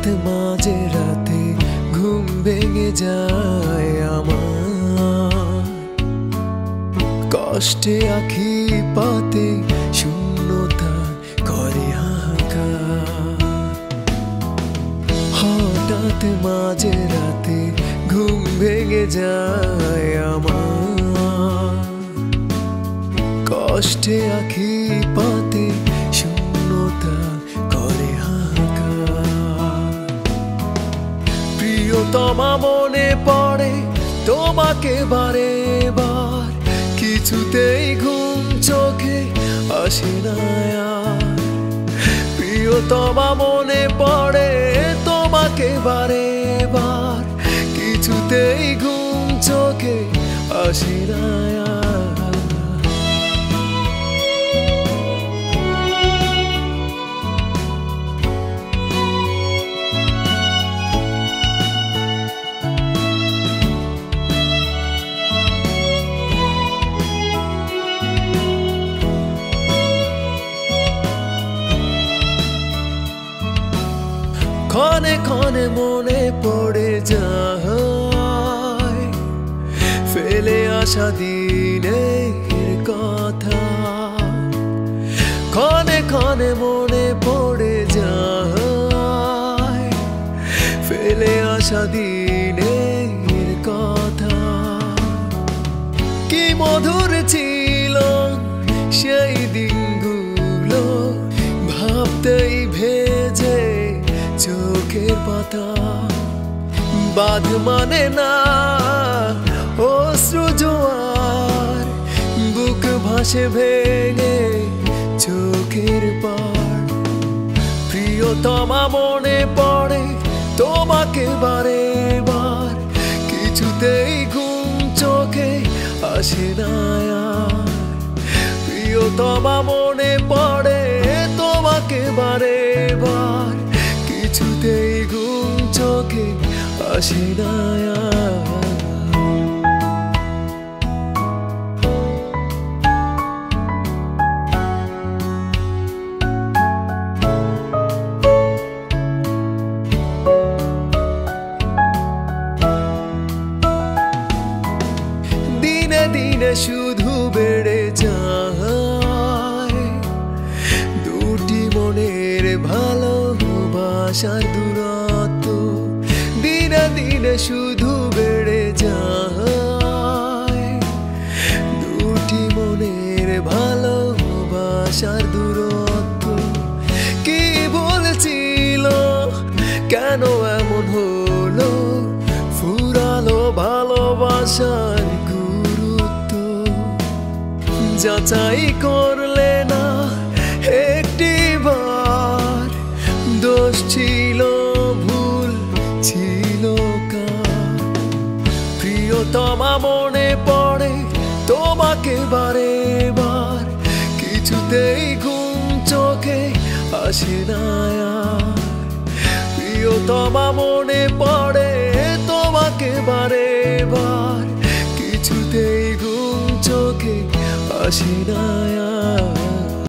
হঠাৎ মাঝে রাতে ঘুম ভেঙে যায় আমার, কষ্টে আখি পাতে শূন্যতা করে হাহাকার। হঠাৎ মাঝে রাতে ঘুম ভেঙে যায় আমার, কষ্টে আখি পাতে শূন্যতা করে হাহাকার। প্রিয়তমা মনে পড়ে তোমাকে বারে বার, কিছুতেই ঘুম চোখে আসে না আর। প্রিয়তমা মনে পড়ে তোমাকে বারে বার, কিছুতেই ঘুম চোখে আসে না আর। ক্ষণে ক্ষণে মনে পড়ে যায় ফেলে আসা দিনের কথা। ক্ষণে ক্ষণে মনে পড়ে যায় ফেলে আসা দিনের কথা। কি মধুর ছিল সেই দিনগুলো, ভাবতেই ভেজে চোখের পাতা। বাঁধ মানে না অশ্রু জোয়ার, বুক ভাসে ভেঙে চোখের পাড়। প্রিয়তমা মনে পড়ে তোমাকে বারে বার, কিছুতেই ঘুম চোখে আসে না আর। প্রিয়তমা মনে পড়ে তোমাকে বারে বার, কিছুতেই ঘুম চোখে আসে না আর। দিনে দিনে শুধু বেড়ে যায় দুটি মনের ভালোবাসার দূরত্ব। দিনে দিনে শুধু বেড়ে যায় দুটি মনের ভালোবাসার দূরত্ব। কি বলছিল কেন এমন হলো, ফুরালো ভালোবাসার গুরুত্ব। যাচাই করলে না একটি বার, দোষ ছিল ভুল ছিল কার। প্রিয়তমা মনে পড়ে তোমাকে বারে বার, কিছুতেই ঘুম চোখে আসে না আর। প্রিয়তমা মনে পড়ে তোমাকে বারে বার, কিছুতেই ঘুম চোখে আসে না আর।